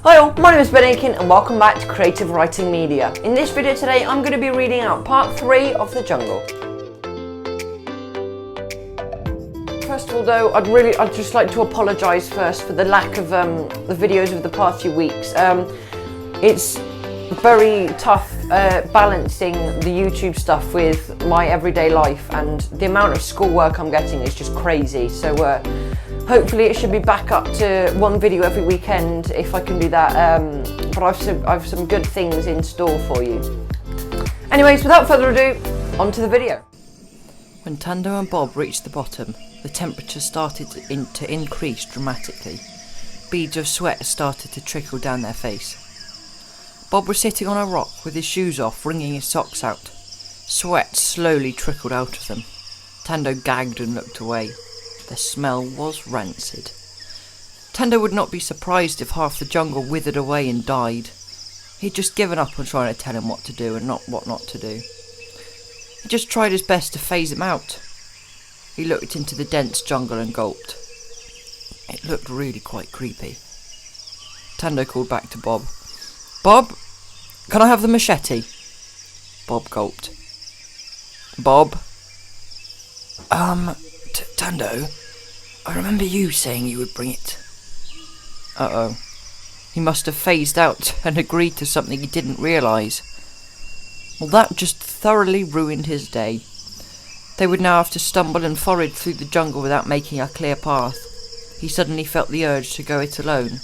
Hi all, my name is Ben Aiken and welcome back to Creative Writing Media. In this video today I'm going to be reading out part 3 of The Jungle. First of all though, I'd just like to apologise first for the lack of the videos of the past few weeks. It's very tough balancing the YouTube stuff with my everyday life, and the amount of schoolwork I'm getting is just crazy. So hopefully it should be back up to one video every weekend if I can do that, but I've some good things in store for you. Anyways, without further ado, on to the video. When Tando and Bob reached the bottom, the temperature started to increase dramatically. Beads of sweat started to trickle down their face. Bob was sitting on a rock with his shoes off, wringing his socks out. Sweat slowly trickled out of them. Tando gagged and looked away. The smell was rancid. Tando would not be surprised if half the jungle withered away and died. He'd just given up on trying to tell him what to do and what not to do. He just tried his best to phase him out. He looked into the dense jungle and gulped. It looked really quite creepy. Tando called back to Bob. Bob, can I have the machete? Bob gulped. Bob? Tando, I remember you saying you would bring it. Uh-oh. He must have phased out and agreed to something he didn't realise. Well, that just thoroughly ruined his day. They would now have to stumble and forage through the jungle without making a clear path. He suddenly felt the urge to go it alone.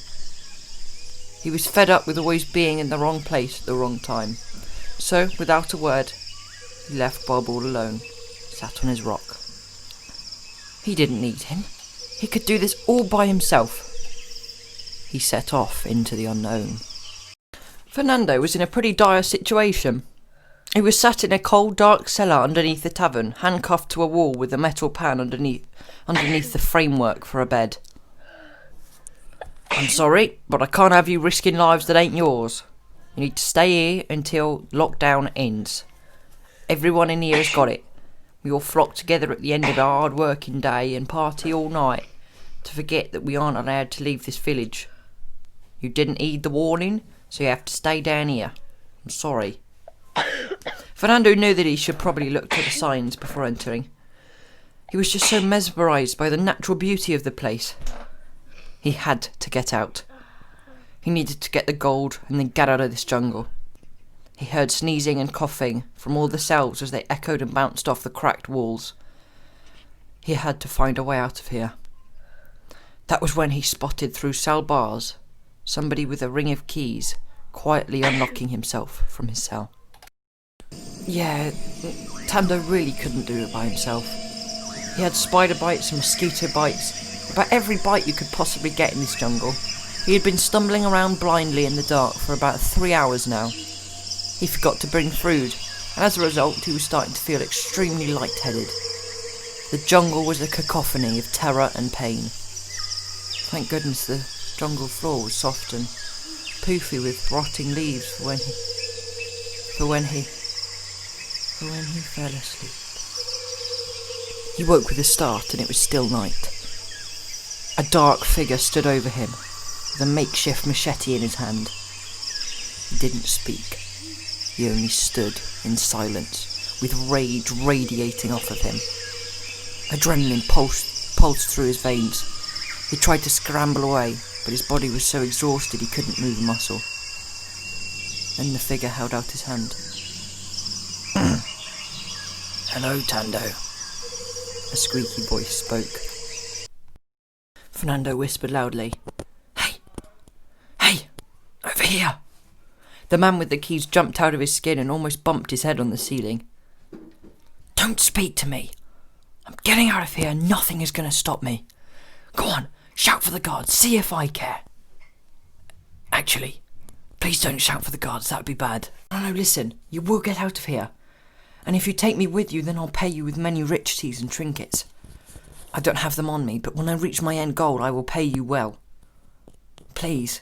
He was fed up with always being in the wrong place at the wrong time. So, without a word, he left Bob all alone, sat on his rock. He didn't need him. He could do this all by himself. He set off into the unknown. Fernando was in a pretty dire situation. He was sat in a cold, dark cellar underneath the tavern, handcuffed to a wall with a metal pan underneath the framework for a bed. I'm sorry, but I can't have you risking lives that ain't yours. You need to stay here until lockdown ends. Everyone in here has got it. We all flock together at the end of a hard working day and party all night to forget that we aren't allowed to leave this village. You didn't heed the warning, so you have to stay down here. I'm sorry. Fernando knew that he should probably look at the signs before entering. He was just so mesmerised by the natural beauty of the place. He had to get out. He needed to get the gold and then get out of this jungle. He heard sneezing and coughing from all the cells as they echoed and bounced off the cracked walls. He had to find a way out of here. That was when he spotted through cell bars somebody with a ring of keys quietly unlocking himself from his cell. Yeah, Tando really couldn't do it by himself. He had spider bites and mosquito bites, about every bite you could possibly get in this jungle. He had been stumbling around blindly in the dark for about 3 hours now. He forgot to bring food, and as a result he was starting to feel extremely lightheaded. The jungle was a cacophony of terror and pain. Thank goodness the jungle floor was soft and poofy with rotting leaves for when he fell asleep. He woke with a start, and it was still night. A dark figure stood over him, with a makeshift machete in his hand. He didn't speak. He only stood in silence, with rage radiating off of him. Adrenaline pulsed through his veins. He tried to scramble away, but his body was so exhausted he couldn't move a muscle. Then the figure held out his hand. Hello, Tando. A squeaky voice spoke. Fernando whispered loudly. Hey, over here. The man with the keys jumped out of his skin and almost bumped his head on the ceiling. Don't speak to me. I'm getting out of here and nothing is going to stop me. Go on, shout for the guards, see if I care. Actually, please don't shout for the guards, that would be bad. No, listen, you will get out of here. And if you take me with you, then I'll pay you with many riches and trinkets. I don't have them on me, but when I reach my end goal, I will pay you well. Please.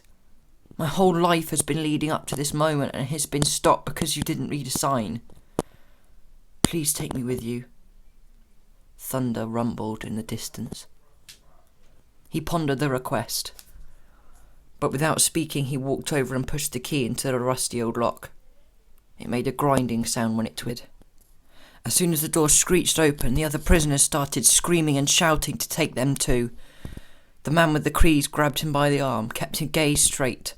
My whole life has been leading up to this moment and has been stopped because you didn't read a sign. Please take me with you. Thunder rumbled in the distance. He pondered the request. But without speaking, he walked over and pushed the key into the rusty old lock. It made a grinding sound when it twisted. As soon as the door screeched open, the other prisoners started screaming and shouting to take them too. The man with the keys grabbed him by the arm, kept his gaze straight,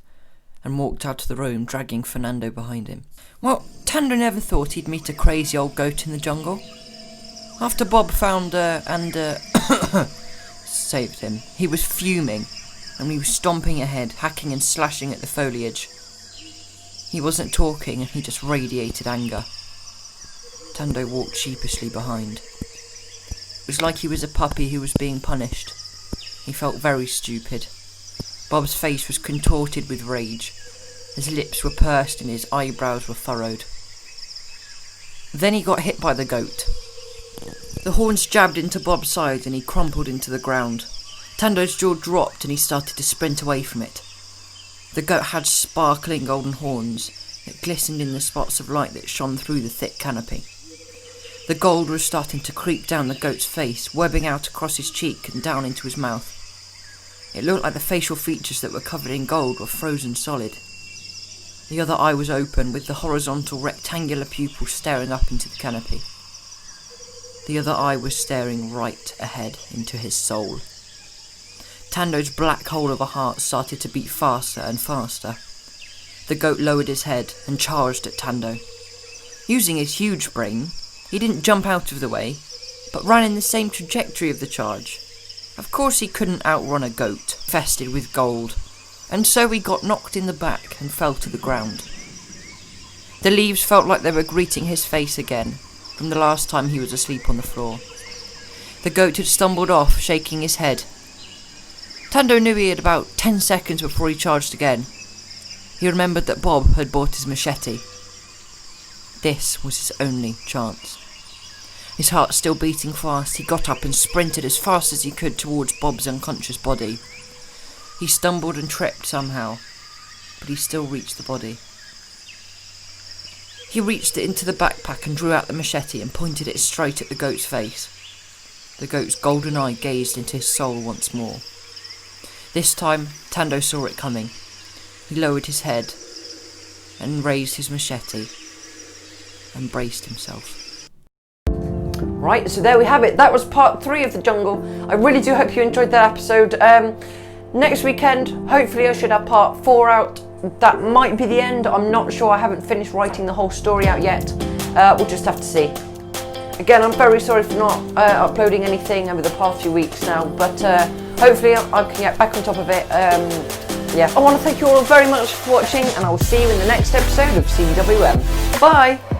and walked out of the room, dragging Fernando behind him. Well, Tando never thought he'd meet a crazy old goat in the jungle. After Bob found and saved him, he was fuming, and he was stomping ahead, hacking and slashing at the foliage. He wasn't talking, and he just radiated anger. Tando walked sheepishly behind. It was like he was a puppy who was being punished. He felt very stupid. Bob's face was contorted with rage. His lips were pursed and his eyebrows were furrowed. Then he got hit by the goat. The horns jabbed into Bob's side and he crumpled into the ground. Tando's jaw dropped and he started to sprint away from it. The goat had sparkling golden horns that glistened in the spots of light that shone through the thick canopy. The gold was starting to creep down the goat's face, webbing out across his cheek and down into his mouth. It looked like the facial features that were covered in gold were frozen solid. The other eye was open, with the horizontal rectangular pupil staring up into the canopy. The other eye was staring right ahead into his soul. Tando's black hole of a heart started to beat faster and faster. The goat lowered his head and charged at Tando. Using his huge brain, he didn't jump out of the way, but ran in the same trajectory of the charge. Of course he couldn't outrun a goat, infested with gold, and so he got knocked in the back and fell to the ground. The leaves felt like they were greeting his face again, from the last time he was asleep on the floor. The goat had stumbled off, shaking his head. Tando knew he had about 10 seconds before he charged again. He remembered that Bob had bought his machete. This was his only chance. His heart still beating fast, he got up and sprinted as fast as he could towards Bob's unconscious body. He stumbled and tripped somehow, but he still reached the body. He reached it into the backpack and drew out the machete and pointed it straight at the goat's face. The goat's golden eye gazed into his soul once more. This time, Tando saw it coming. He lowered his head and raised his machete and braced himself. Right, so there we have it. That was part 3 of The Jungle. I really do hope you enjoyed that episode. Next weekend, hopefully I should have part 4 out. That might be the end. I'm not sure. I haven't finished writing the whole story out yet. We'll just have to see. Again, I'm very sorry for not uploading anything over the past few weeks now, but hopefully I can get back on top of it. Yeah, I want to thank you all very much for watching, and I will see you in the next episode of C.W.M. Bye!